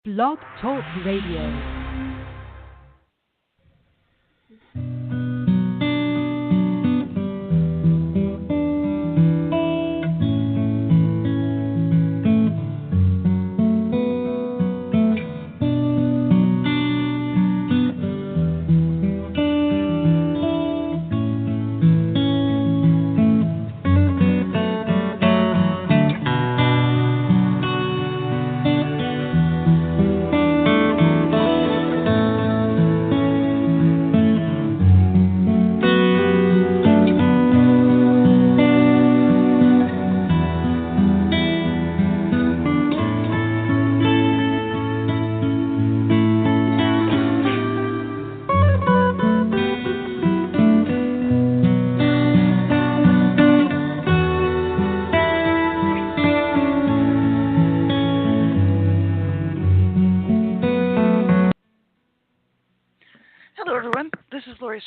Blog Talk Radio.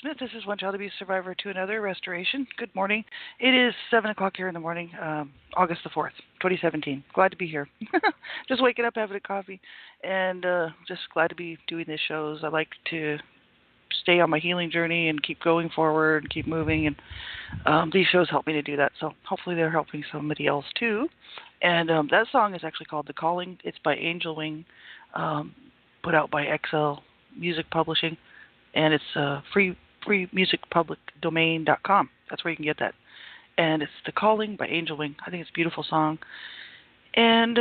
Smith. This is One Child Abuse Survivor to Another Restoration. Good morning. It is 7 o'clock here in the morning, August the 4th, 2017. Glad to be here. Just waking up, having a coffee, and just glad to be doing these shows. I like to stay on my healing journey and keep going forward and keep moving, and these shows help me to do that, so hopefully they're helping somebody else too. And that song is actually called The Calling. It's by Angel Wing, put out by XL Music Publishing. And it's freemusicpublicdomain.com. That's where you can get that. And it's The Calling by Angel Wing. I think it's a beautiful song. And,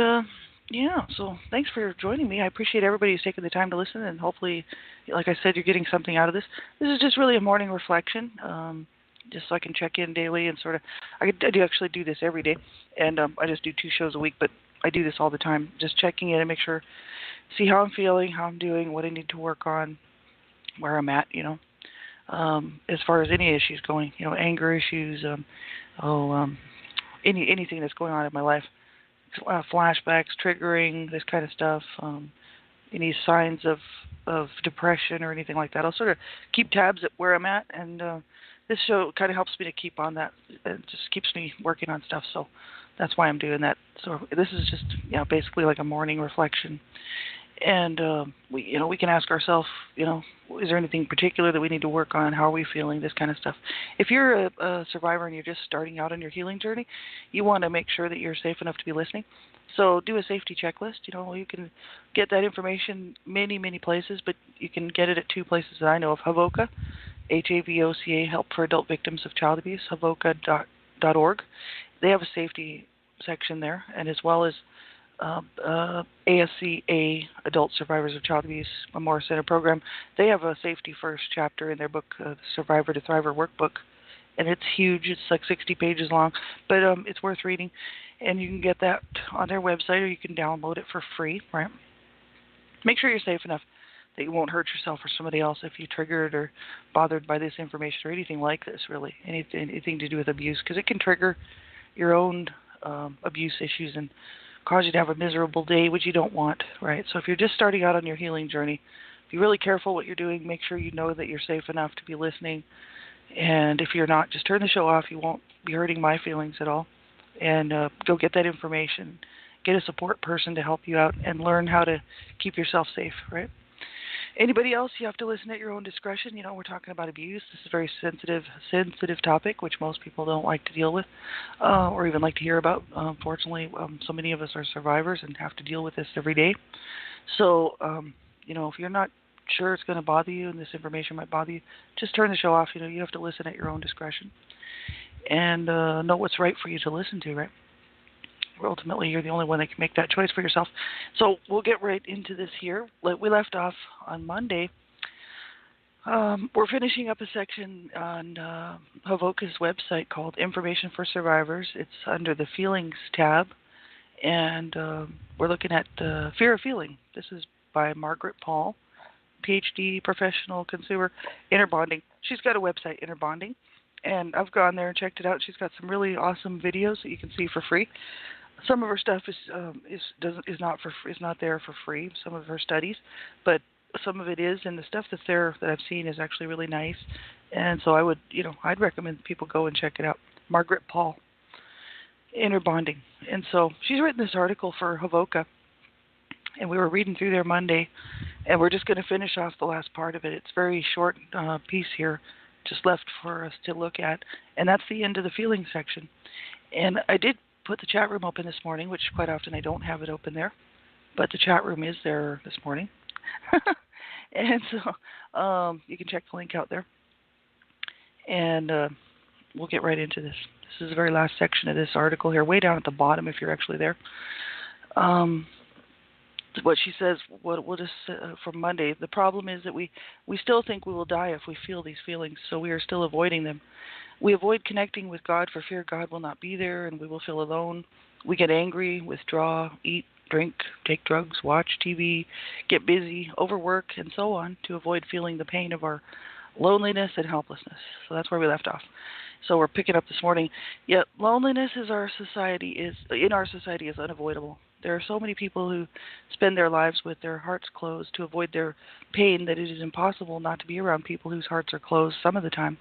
so thanks for joining me. I appreciate everybody who's taking the time to listen. And hopefully, like I said, you're getting something out of this. This is just really a morning reflection, just so I can check in daily and sort of, I do actually do this every day. And I just do 2 shows a week, but I do this all the time. Just checking in and make sure, see how I'm feeling, how I'm doing, what I need to work on, where I'm at, as far as any issues going, anger issues, anything that's going on in my life, flashbacks, triggering, this kind of stuff, any signs of depression or anything like that. I'll sort of keep tabs at where I'm at, and this show kind of helps me to keep on that. It just keeps me working on stuff, so that's why I'm doing that. So this is just, basically like a morning reflection. And we can ask ourselves, is there anything particular that we need to work on? How are we feeling? This kind of stuff. If you're a survivor and you're just starting out on your healing journey, you want to make sure that you're safe enough to be listening. So do a safety checklist. You can get that information many, many places, but you can get it at 2 places that I know of: HAVOCA, HAVOCA, Help for Adult Victims of Child Abuse, HAVOCA.org. They have a safety section there, and as well as ASCA, Adult Survivors of Child Abuse Memorial Center Program. They have a Safety First chapter in their book, the Survivor to Thriver Workbook, and it's huge. It's like 60 pages long, but it's worth reading, and you can get that on their website, or you can download it for free, right? Make sure you're safe enough that you won't hurt yourself or somebody else if you're triggered or bothered by this information or anything like this, really, anything to do with abuse, because it can trigger your own abuse issues and cause you to have a miserable day, which you don't want, right? So if you're just starting out on your healing journey, be really careful what you're doing. Make sure you know that you're safe enough to be listening. And if you're not, just turn the show off. You won't be hurting my feelings at all. And go get that information. Get a support person to help you out and learn how to keep yourself safe, right? Anybody else, you have to listen at your own discretion. We're talking about abuse. This is a very sensitive topic, which most people don't like to deal with or even like to hear about. Unfortunately, so many of us are survivors and have to deal with this every day. So, if you're not sure it's going to bother you and this information might bother you, just turn the show off. You have to listen at your own discretion and know what's right for you to listen to, right? Ultimately, you're the only one that can make that choice for yourself. So we'll get right into this here. We left off on Monday. We're finishing up a section on HAVOCA's website called Information for Survivors. It's under the Feelings tab, and we're looking at Fear of Feeling. This is by Margaret Paul, PhD, professional consumer, Inner Bonding. She's got a website, Inner Bonding, and I've gone there and checked it out. She's got some really awesome videos that you can see for free. Some of her stuff is not there for free. Some of her studies, but some of it is, and the stuff that's there that I've seen is actually really nice. And so I'd recommend people go and check it out. Margaret Paul, Inner Bonding. And so she's written this article for HAVOCA And we were reading through there Monday, and we're just going to finish off the last part of it. It's a very short piece here, just left for us to look at, and that's the end of the feeling section. And I did put the chat room open this morning, which quite often I don't have it open there, but the chat room is there this morning. And so you can check the link out there. And we'll get right into this. This is the very last section of this article here, way down at the bottom if you're actually there. What she says, what is from Monday, the problem is that we still think we will die if we feel these feelings, so we are still avoiding them. We avoid connecting with God for fear God will not be there and we will feel alone. We get angry, withdraw, eat, drink, take drugs, watch TV, get busy, overwork, and so on to avoid feeling the pain of our loneliness and helplessness. So that's where we left off. So we're picking up this morning. Yet loneliness in our society is unavoidable. There are so many people who spend their lives with their hearts closed to avoid their pain that it is impossible not to be around people whose hearts are closed some of the time.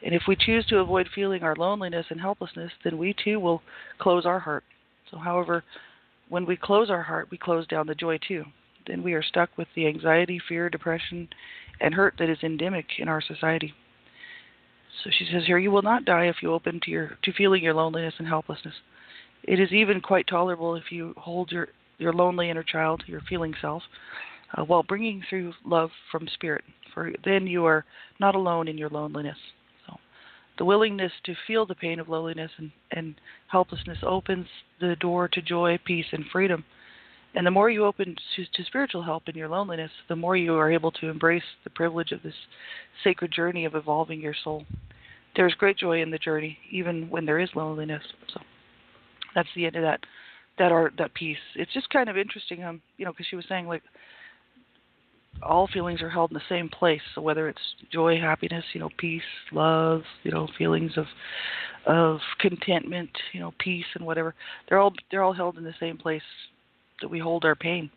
And if we choose to avoid feeling our loneliness and helplessness, then we too will close our heart. So however, when we close our heart, we close down the joy too. Then we are stuck with the anxiety, fear, depression, and hurt that is endemic in our society. So she says here, you will not die if you open to feeling your loneliness and helplessness. It is even quite tolerable if you hold your lonely inner child, your feeling self, while bringing through love from spirit. For then you are not alone in your loneliness. So the willingness to feel the pain of loneliness and helplessness opens the door to joy, peace, and freedom. And the more you open to spiritual help in your loneliness, the more you are able to embrace the privilege of this sacred journey of evolving your soul. There is great joy in the journey, even when there is loneliness. So that's the end of that piece. It's just kind of interesting, because she was saying like all feelings are held in the same place. So whether it's joy, happiness, peace, love, feelings of contentment, peace and whatever, they're all held in the same place that we hold our pain,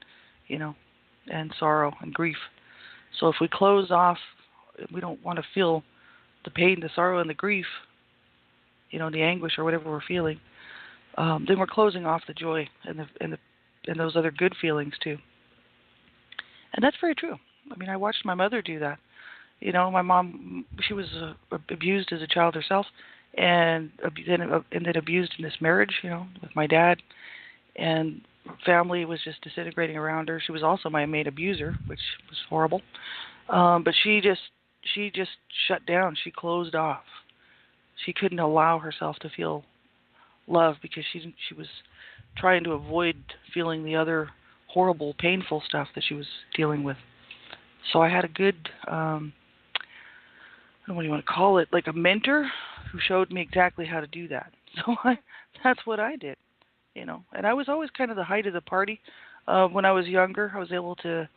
and sorrow and grief. So if we close off, we don't want to feel the pain, the sorrow, and the grief, the anguish or whatever we're feeling. Then we're closing off the joy and those other good feelings too. And that's very true. I mean, I watched my mother do that. My mom, she was abused as a child herself, and then abused in this marriage, with my dad, and family was just disintegrating around her. She was also my main abuser, which was horrible. But she just shut down. She closed off. She couldn't allow herself to feel love because she was trying to avoid feeling the other horrible, painful stuff that she was dealing with. So I had a good, I don't know what you want to call it, like a mentor who showed me exactly how to do that. So that's what I did, And I was always kind of the height of the party. When I was younger, I was able to,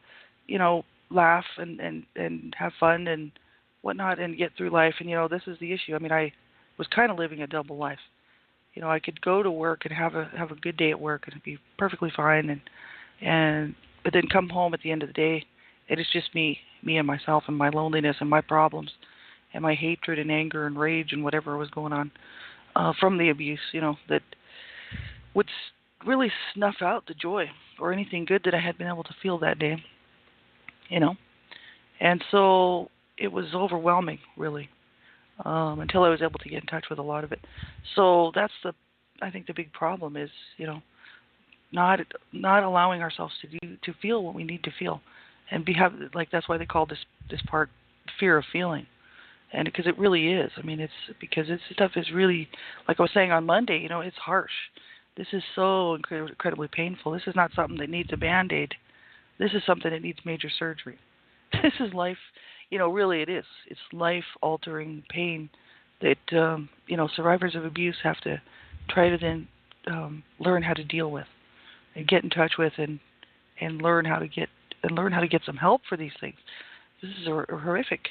laugh and have fun and whatnot and get through life. And, this is the issue. I mean, I was kind of living a double life. I could go to work and have a good day at work and it'd be perfectly fine, but then come home at the end of the day, and it's just me and myself and my loneliness and my problems and my hatred and anger and rage and whatever was going on from the abuse, that would really snuff out the joy or anything good that I had been able to feel that day, And so it was overwhelming, really. Until I was able to get in touch with a lot of it. So that's I think the big problem is, not allowing ourselves to feel what we need to feel, and that's why they call this part fear of feeling, and because it really is. I mean, it's because this stuff is really, like I was saying on Monday, it's harsh. This is so incredibly painful. This is not something that needs a Band-Aid. This is something that needs major surgery. This is life. Really it is. It's life-altering pain that, survivors of abuse have to try to then learn how to deal with and get in touch with and learn how to get some help for these things. This is horrific,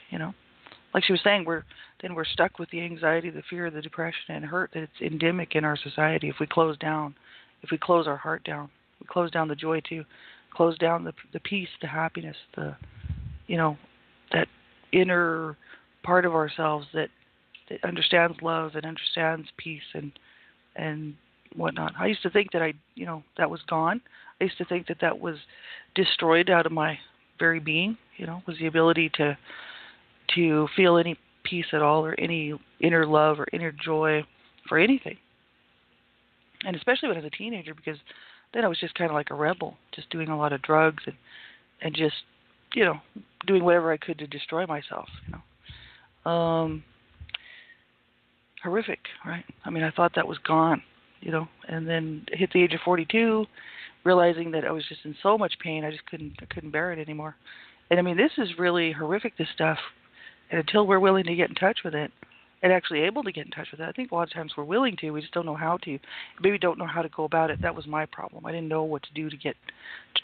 Like she was saying, we're stuck with the anxiety, the fear, the depression, and hurt that it's endemic in our society. If we close down, if we close our heart down, we close down the joy too, close down the peace, the happiness, that inner part of ourselves that understands love and understands peace and whatnot. I used to think that that was gone. I used to think that was destroyed out of my very being, was the ability to feel any peace at all, or any inner love or inner joy for anything. And especially when I was a teenager, because then I was just kind of like a rebel, just doing a lot of drugs and just, doing whatever I could to destroy myself, Horrific, right? I mean, I thought that was gone, and then hit the age of 42, realizing that I was just in so much pain, I couldn't bear it anymore. And I mean, this is really horrific, this stuff. And until we're willing to get in touch with it, and actually able to get in touch with it, I think a lot of times we're willing to, we just don't know how to. Maybe don't know how to go about it. That was my problem. I didn't know what to do to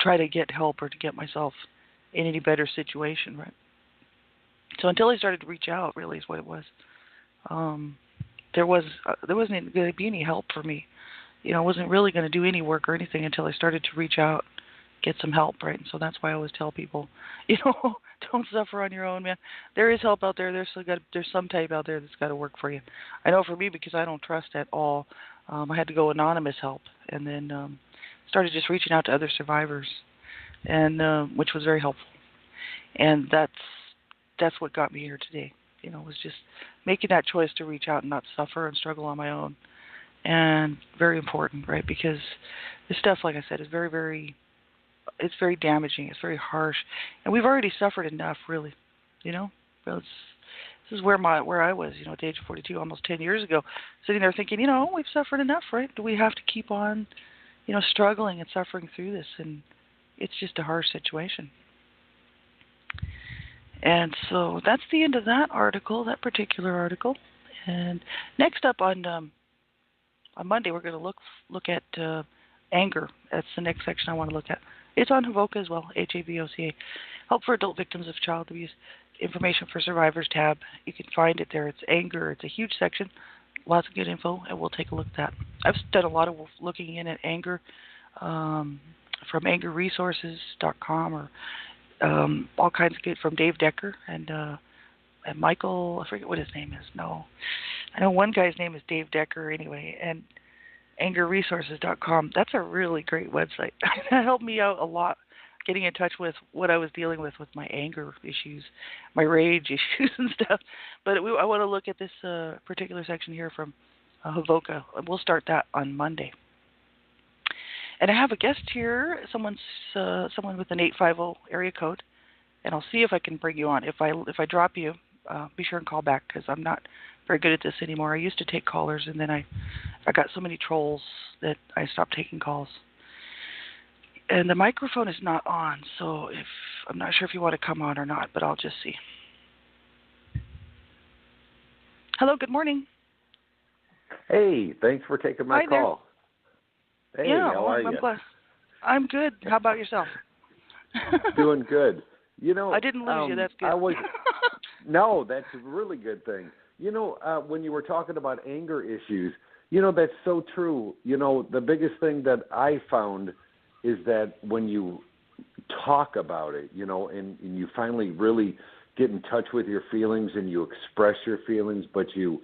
try to get help or to get myself in any better situation, right? So until I started to reach out, really is what it was. There wasn't going to be any help for me. I wasn't really going to do any work or anything until I started to reach out, get some help, right? And so that's why I always tell people, don't suffer on your own, man. There is help out there. There's some type out there that's got to work for you. I know for me, because I don't trust at all, I had to go anonymous help, and then started just reaching out to other survivors, and which was very helpful. And that's what got me here today. Was just making that choice to reach out and not suffer and struggle on my own. And very important, right? Because this stuff, like I said, is very, very, it's very damaging. It's very harsh. And we've already suffered enough, really. This is where I was, at the age of 42, almost 10 years ago, sitting there thinking, we've suffered enough, right? Do we have to keep on, struggling and suffering through this? And it's just a harsh situation. And so that's the end of that particular article. And next up on Monday, we're going to look at anger. That's the next section I want to look at. It's on Havoca as well, HAVOCA. Help for Adult Victims of Child Abuse. Information for Survivors tab. You can find it there. It's anger. It's a huge section. Lots of good info, and we'll take a look at that. I've done a lot of looking in at anger from angerresources.com or all kinds of good from Dave Decker and Michael, I forget what his name is. No, I know one guy's name is Dave Decker anyway, and angerresources.com. That's a really great website. That helped me out a lot, getting in touch with what I was dealing with my anger issues, my rage issues and stuff. But I want to look at this particular section here from Havoca. We'll start that on Monday. And I have a guest here, someone with an 850 area code, and I'll see if I can bring you on. If I drop you, be sure and call back, because I'm not very good at this anymore. I used to take callers, and then I got so many trolls that I stopped taking calls. And the microphone is not on, so I'm not sure if you want to come on or not, but I'll just see. Hello, good morning. Hey, thanks for taking my call. Hey, how are you? I'm good. How about yourself? Doing good. I didn't lose you. That's good. No, that's a really good thing. When you were talking about anger issues, that's so true. The biggest thing that I found is that when you talk about it, and you finally really get in touch with your feelings and you express your feelings, but you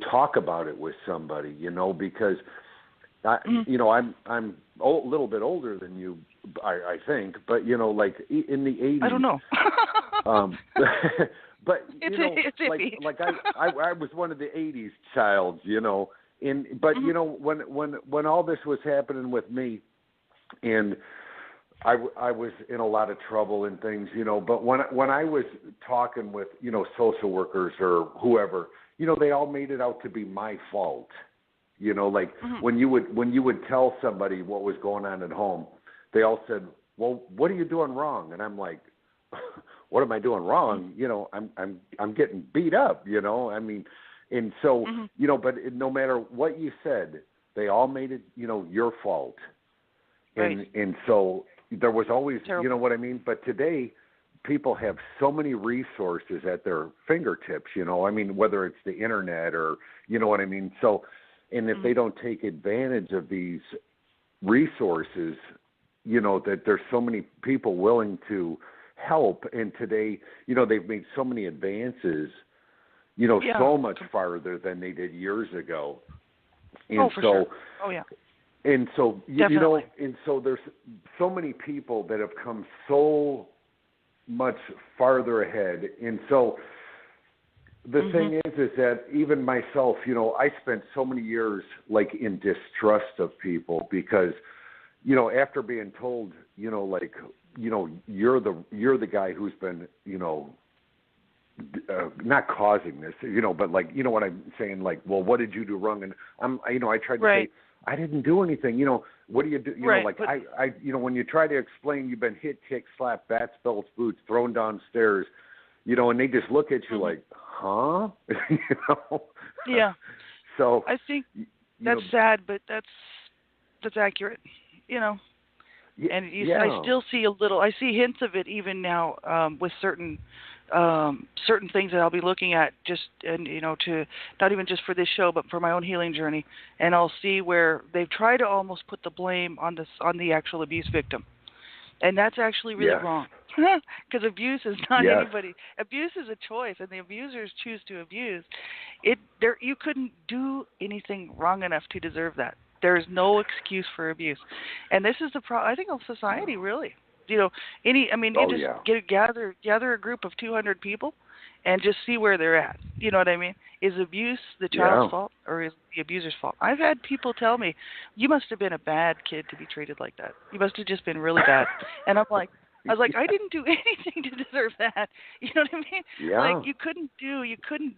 talk about it with somebody, because I'm a little bit older than you, I think, but like in the 80s. I don't know. But it's like I was one of the 80s childs, but when all this was happening with me, and I was in a lot of trouble and things, but when I was talking with social workers or whoever, they all made it out to be my fault. When you would tell somebody what was going on at home, they all said, "Well, what are you doing wrong?" And I'm like, "What am I doing wrong? I'm getting beat up, I mean, and so, but no matter what you said, they all made it, your fault." Right. And so there was always, you know what I mean? But today, people have so many resources at their fingertips, I mean, whether it's the internet or, you know what I mean? So, and if they don't take advantage of these resources, that there's so many people willing to help. And today, they've made so many advances, so much farther than they did years ago. And for sure. Oh, yeah. And so, Definitely. and so there's so many people that have come so much farther ahead. And so the thing is that even myself, I spent so many years like in distrust of people because, after being told, you're the guy who's been, not causing this, but like, what I'm saying, like, well, what did you do wrong? And I tried to say, I didn't do anything. What do you do? When you try to explain, you've been hit, kicked, slapped, bats, belts, boots, thrown downstairs, and they just look at you like, huh? Yeah. So I think that's sad, but that's accurate, And I still see I see hints of it even now with certain things that I'll be looking at to not even just for this show, but for my own healing journey. And I'll see where they've tried to almost put the blame on the actual abuse victim. And that's actually really wrong. Because abuse is not anybody. Abuse is a choice, and the abusers choose to abuse. You couldn't do anything wrong enough to deserve that. There is no excuse for abuse. And this is the problem, I think, of society, really. Gather a group of 200 people and just see where they're at. You know what I mean? Is abuse the child's fault or is it the abuser's fault? I've had people tell me, you must have been a bad kid to be treated like that. You must have just been really bad. And I was like, I didn't do anything to deserve that. You know what I mean? Yeah. Like you couldn't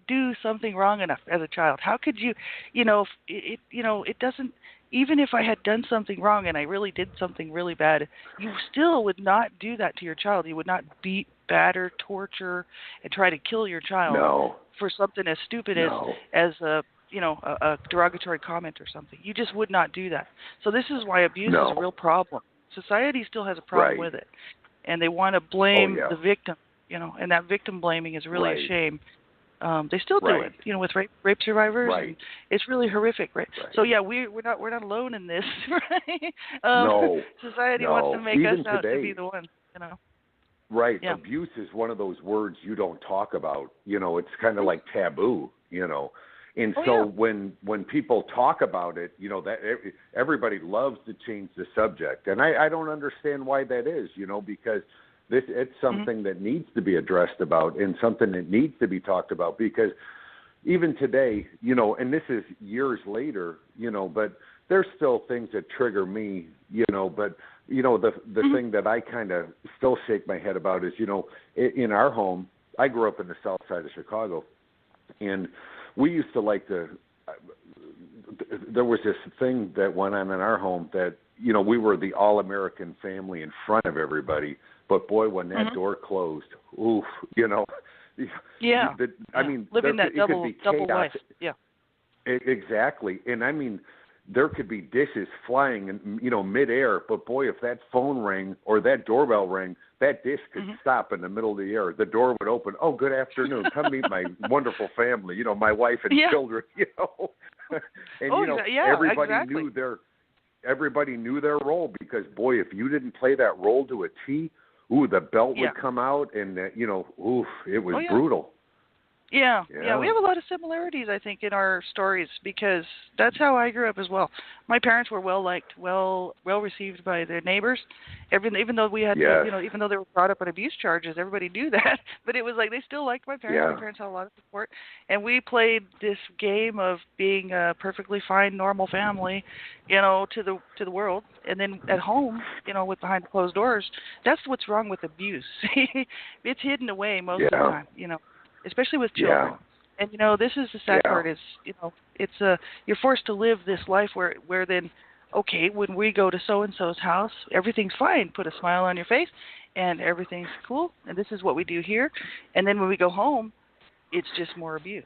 do something wrong enough as a child. How could you, it doesn't, even if I had done something wrong and I really did something really bad, you still would not do that to your child. You would not beat, batter, torture, and try to kill your child for something as stupid as a derogatory comment or something. You just would not do that. So this is why abuse is a real problem. Society still has a problem with it. And they want to blame the victim, and that victim blaming is really a shame. They still do it, with rape survivors. And it's really horrific, right? So we're not alone in this, right? Society wants to make Even us out today, to be the ones, Right. Yeah. Abuse is one of those words you don't talk about. It's kind of like taboo, And when people talk about it, that everybody loves to change the subject. And I don't understand why that is, because it's something that needs to be addressed about and something that needs to be talked about because even today, and this is years later, but there's still things that trigger me, but the thing that I kind of still shake my head about is, in our home, I grew up in the south side of Chicago, and we used to there was this thing that went on in our home that, we were the all-American family in front of everybody. But boy, when that door closed, oof, I mean, living that double life. Yeah. Exactly. And I mean, there could be dishes flying in, midair, but boy, if that phone rang or that doorbell rang, that dish could stop in the middle of the air. The door would open. Oh, good afternoon. Come meet my wonderful family, my wife and children, And, everybody knew their role because, boy, if you didn't play that role to a T, the belt would come out and, it was brutal. Yeah, we have a lot of similarities, I think, in our stories because that's how I grew up as well. My parents were well liked, well received by their neighbors. Even though we had, even though they were brought up on abuse charges, everybody knew that. But it was like they still liked my parents. Yeah. My parents had a lot of support, and we played this game of being a perfectly fine, normal family, to the world. And then at home, with behind closed doors, that's what's wrong with abuse. It's hidden away most of the time, especially with children. And this is the sad part is, it's you're forced to live this life where then, okay, when we go to so and so's house, everything's fine. Put a smile on your face, and everything's cool. And this is what we do here. And then when we go home, it's just more abuse.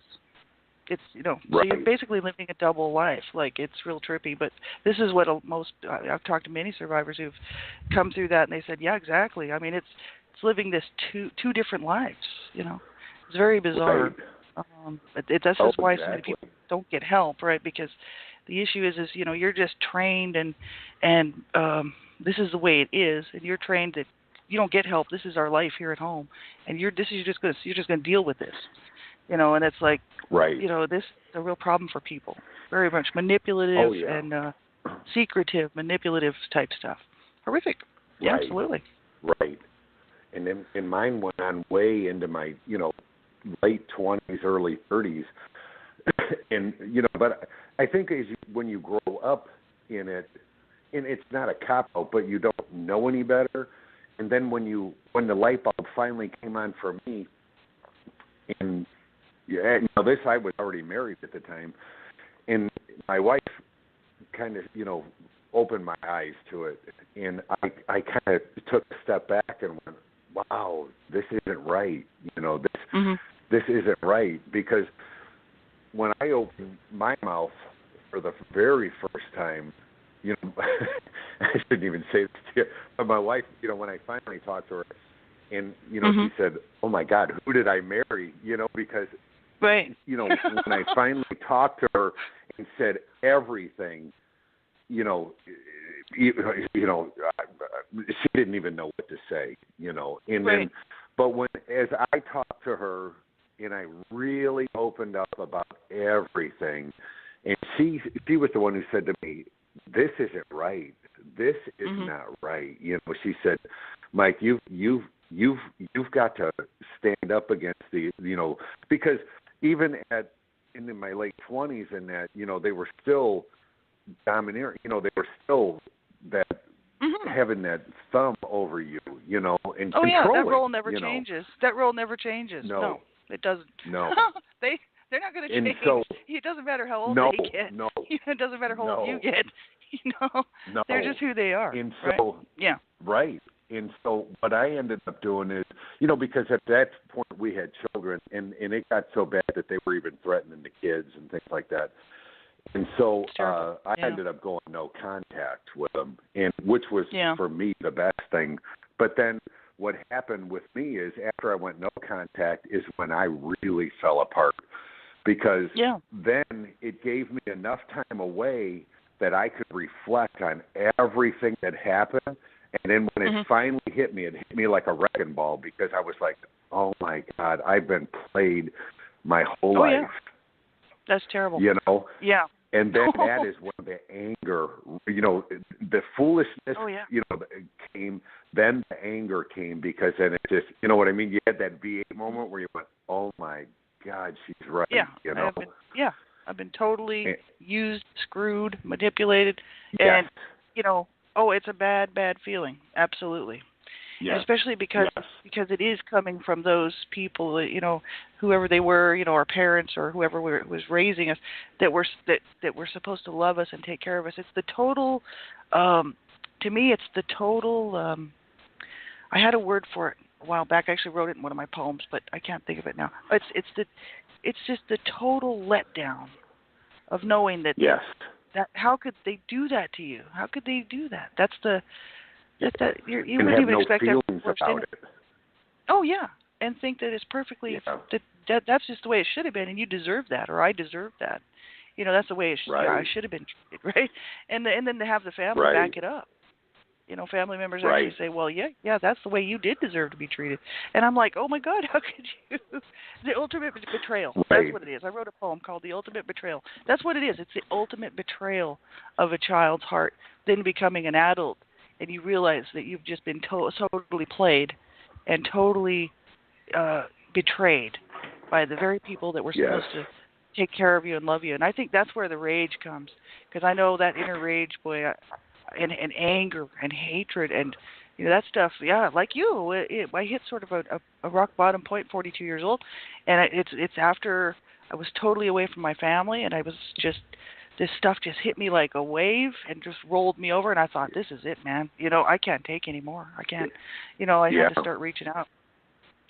It's so you're basically living a double life. Like it's real trippy. But this is what I've talked to many survivors who've come through that, and they said, yeah, exactly. I mean, it's living this two different lives. It's very bizarre. But that's just why so many people don't get help, right? Because the issue is you're just trained and this is the way it is, and you're trained that you don't get help. This is our life here at home, and you're just going to deal with this, and it's like, this is a real problem for people. Very much manipulative and secretive, manipulative type stuff. Horrific. Yeah, Right. absolutely. Right. And then mine went on way into my, late 20s, early 30s. And, but I think when you grow up in it, and it's not a cop-out, but you don't know any better. And then when the light bulb finally came on for me, and this, I was already married at the time, and my wife kind of, opened my eyes to it, and I kind of took a step back and went, wow, this isn't right. This isn't right, because when I opened my mouth for the very first time, I shouldn't even say this to you, but my wife, when I finally talked to her, and she said, "Oh my God, who did I marry?" Because right, when I finally talked to her and said everything, she didn't even know what to say, And right. then, but as I talked to her, and I really opened up about everything, and she was the one who said to me, "This isn't right. This is not right." She said, "Mike, you've got to stand up against the, because even in my late 20s and that, they were still domineering. They were still that having that thumb over you, and controlling. Oh yeah, that role never changes. That role never changes. No, it doesn't. No. They're not going to change. So, it doesn't matter how old no, they get. No. It doesn't matter how old you get. No. They're just who they are. And right? so, yeah. Right. And so what I ended up doing is, because at that point we had children, and it got so bad that they were even threatening the kids and things like that. And so I ended up going no contact with them, and which was for me the best thing. But then what happened with me is after I went no contact is when I really fell apart, because then it gave me enough time away that I could reflect on everything that happened. And then when it finally hit me like a wrecking ball, because I was like, oh, my God, I've been played my whole life. Yeah. That's terrible. Yeah. And then that is when the anger, the foolishness, came. Then the anger came, because then it just, you know what I mean? You had that V8 moment where you went, oh, my God, she's right. Yeah. I've been totally used, screwed, manipulated. And, it's a bad, bad feeling. Absolutely. Yes. And especially because it is coming from those people, whoever they were, our parents or whoever was raising us, that were supposed to love us and take care of us. It's the total, to me, it's the total, I had a word for it a while back. I actually wrote it in one of my poems, but I can't think of it now. It's just the total letdown of knowing that that how could they do that to you? How could they do that? That's the you wouldn't even expect that. About it. Oh yeah, and think that it's perfectly that's just the way it should have been, and you deserve that, or I deserve that. That's the way I should have been treated, right? And then to have the family back it up. Family members actually say, well, yeah, that's the way you did deserve to be treated. And I'm like, oh, my God, how could you? The ultimate betrayal. That's what it is. I wrote a poem called The Ultimate Betrayal. That's what it is. It's the ultimate betrayal of a child's heart, then becoming an adult, and you realize that you've just been totally played and totally betrayed by the very people that were supposed to take care of you and love you. And I think that's where the rage comes, because I know that inner rage, boy, and anger and hatred and that stuff. Yeah, like you, I hit sort of a rock bottom point, 42 years old, and it's after I was totally away from my family, and I was just, this stuff just hit me like a wave and just rolled me over, and I thought, this is it, man. I can't take any more. I can't. I had to start reaching out.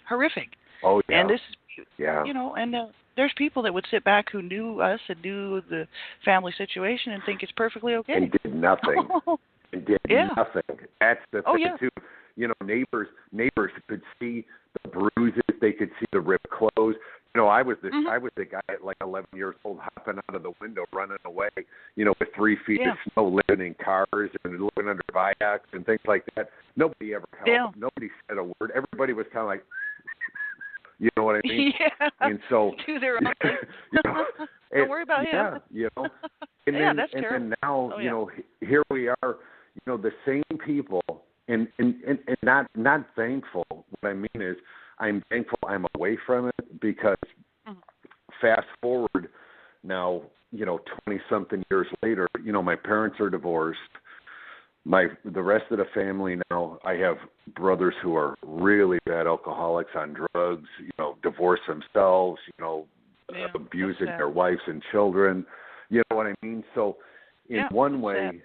Horrific. Oh yeah. And this is, and there's people that would sit back who knew us and knew the family situation and think it's perfectly okay. And did nothing. Nothing. That's the thing too. Neighbors could see the bruises. They could see the ripped clothes. I was the guy at like 11 years old hopping out of the window, running away. With 3 feet of snow, living in cars and living under viaducts and things like that. Nobody ever helped. Nobody said a word. Everybody was kind of like, You know what I mean? Yeah. And so, do their own thing. Don't worry about him. Yeah, you know. And yeah, then, that's and terrible. then now, Oh, you know, here we are, you know, the same people, and not thankful. What I mean is, I'm thankful I'm away from it, because fast forward now, you know, 20-something years later, you know, my parents are divorced. The rest of the family now, I have brothers who are really bad alcoholics on drugs, you know, divorce themselves, you know, abusing their wives and children. You know what I mean? So in one way,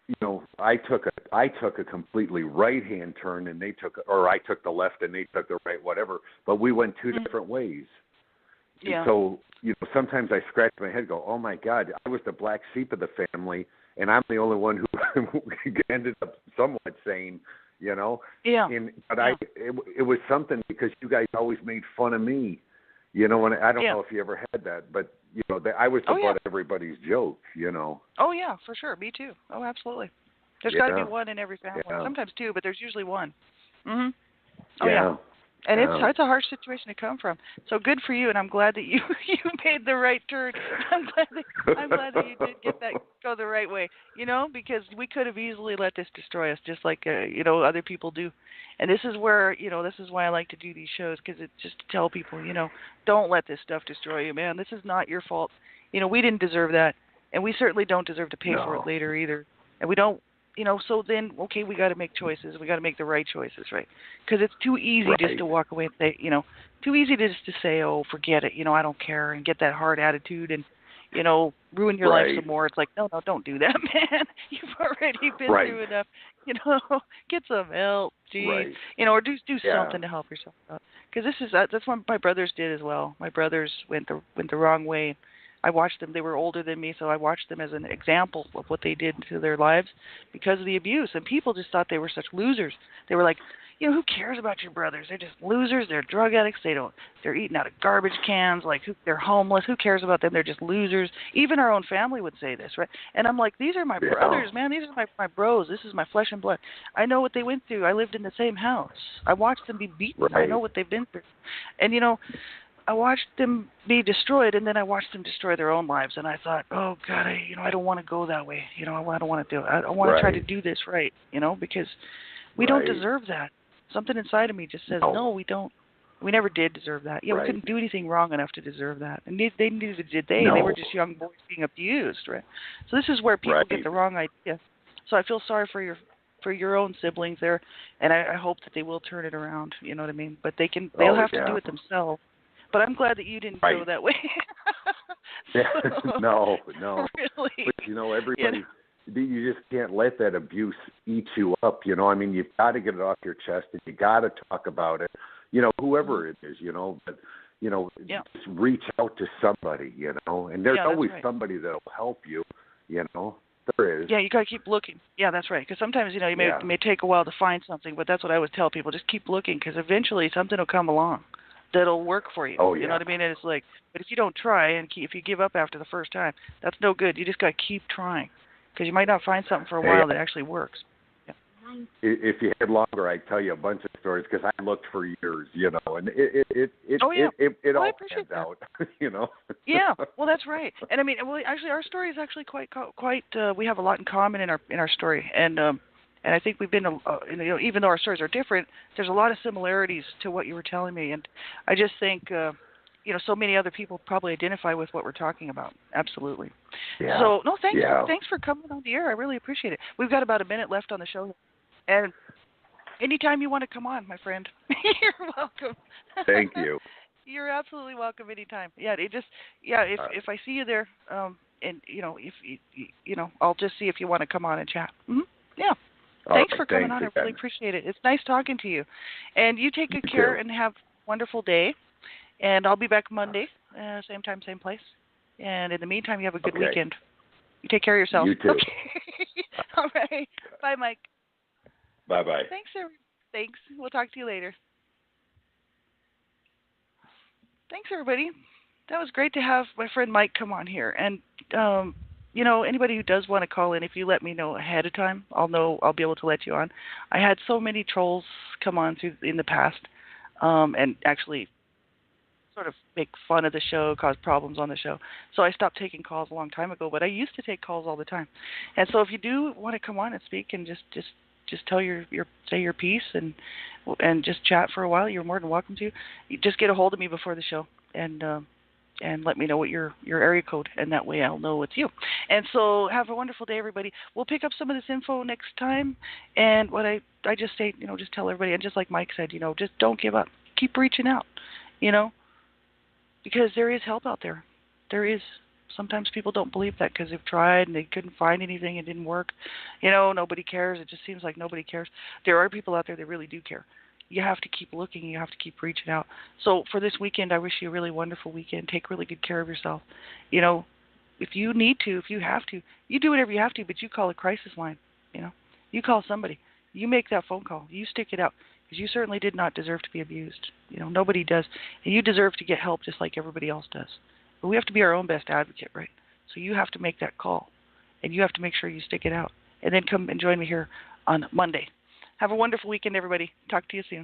you know, I took a completely right-hand turn, and I took the left and they took the right, whatever, but we went two different ways. Yeah. And so, you know, sometimes I scratch my head and go, oh my God, I was the black sheep of the family, and I'm the only one who ended up somewhat sane, you know? Yeah. But it was something, because you guys always made fun of me, you know, and I don't know if you ever had that, but, you know, I was the butt of everybody's joke, you know? Oh, yeah, for sure. Me too. Oh, absolutely. There's got to be one in every family. Yeah. Sometimes two, but there's usually one. Mm-hmm. Oh, yeah. And it's a harsh situation to come from. So good for you, and I'm glad that you made the right turn. I'm glad that you did go the right way. You know, because we could have easily let this destroy us, just like you know, other people do. And this is where, you know, this is why I like to do these shows, because it's just to tell people, you know, don't let this stuff destroy you, man. This is not your fault. You know, we didn't deserve that, and we certainly don't deserve to pay for it later either. And we don't. You know, so then, okay, we got to make choices. We got to make the right choices, right? Because it's too easy just to walk away and say, you know, too easy just to say, oh, forget it, you know, I don't care, and get that hard attitude and, you know, ruin your life some more. It's like, no, don't do that, man. You've already been through enough. You know, get some help, geez. You know, or do something to help yourself out. Because that's what my brothers did as well. My brothers went the wrong way. I watched them. They were older than me, so I watched them as an example of what they did to their lives because of the abuse. And people just thought they were such losers. They were like, you know, who cares about your brothers? They're just losers. They're drug addicts. They're eating out of garbage cans. Like, they're homeless. Who cares about them? They're just losers. Even our own family would say this, right? And I'm like, these are my brothers, man. These are my bros. This is my flesh and blood. I know what they went through. I lived in the same house. I watched them be beaten. I know what they've been through. And, you know, I watched them be destroyed, and then I watched them destroy their own lives, and I thought, oh, God, I don't want to go that way. You know, I don't want to do it. I want to try to do this right, you know, because we don't deserve that. Something inside of me just says, no, we don't. We never did deserve that. Yeah, we couldn't do anything wrong enough to deserve that. And they neither did they. They were just young boys being abused, right? So this is where people get the wrong idea. So I feel sorry for your own siblings there, and I hope that they will turn it around, you know what I mean? But they'll have to do it themselves. But I'm glad that you didn't go that way. No. Really. But, you know, everybody, you just can't let that abuse eat you up, you know. I mean, you've got to get it off your chest, and you got to talk about it, you know, whoever it is, you know. But, you know, just reach out to somebody, you know. And there's always somebody that will help you, you know. There is. Yeah, you got to keep looking. Yeah, that's right. Because sometimes, you know, it may take a while to find something, but that's what I always tell people. Just keep looking, because eventually something will come along that'll work for you. You know what I mean? And it's like, but if you don't try, and if you give up after the first time, that's no good. You just got to keep trying, because you might not find something for a while that actually works. Yeah. If you had longer, I'd tell you a bunch of stories, because I looked for years, you know, and it all pans out, you know. Yeah, well, that's right. And I mean, well, actually, our story is actually quite. We have a lot in common in our story, and I think we've been, you know, even though our stories are different, there's a lot of similarities to what you were telling me. And I just think, you know, so many other people probably identify with what we're talking about. Absolutely. Yeah. So, no, thanks for coming on the air. I really appreciate it. We've got about a minute left on the show. And anytime you want to come on, my friend, you're welcome. Thank you. You're absolutely welcome anytime. Yeah, if I see you there, and, you know, if you know, I'll just see if you want to come on and chat. Mm-hmm. Yeah. Thanks for coming on. I really appreciate it. It's nice talking to you. And you take good care and have a wonderful day. And I'll be back Monday, same time, same place. And in the meantime, you have a good weekend. You take care of yourself. You too. Okay. All right. Bye, Mike. Bye-bye. Thanks, everybody. Thanks. We'll talk to you later. Thanks, everybody. That was great to have my friend Mike come on here. And, you know, anybody who does want to call in, if you let me know ahead of time, I'll be able to let you on. I had so many trolls come on in the past, and actually sort of make fun of the show, cause problems on the show. So I stopped taking calls a long time ago, but I used to take calls all the time. And so if you do want to come on and speak and just tell your say your piece and just chat for a while, you're more than welcome to. You just get a hold of me before the show and let me know what your area code, and that way I'll know it's you. And so have a wonderful day, everybody. We'll pick up some of this info next time. And what I just say, just tell everybody, and just like Mike said, just don't give up. Keep reaching out, because there is help out there. There is. Sometimes people don't believe that because they've tried and they couldn't find anything. It didn't work. Nobody cares. It just seems like nobody cares. There are people out there that really do care. You have to keep looking. You have to keep reaching out. So for this weekend, I wish you a really wonderful weekend. Take really good care of yourself. If you need to, if you have to, you do whatever you have to, but you call a crisis line. You call somebody. You make that phone call. You stick it out, because you certainly did not deserve to be abused. Nobody does. And you deserve to get help just like everybody else does. But we have to be our own best advocate, right? So you have to make that call, and you have to make sure you stick it out. And then come and join me here on Monday. Have a wonderful weekend, everybody. Talk to you soon.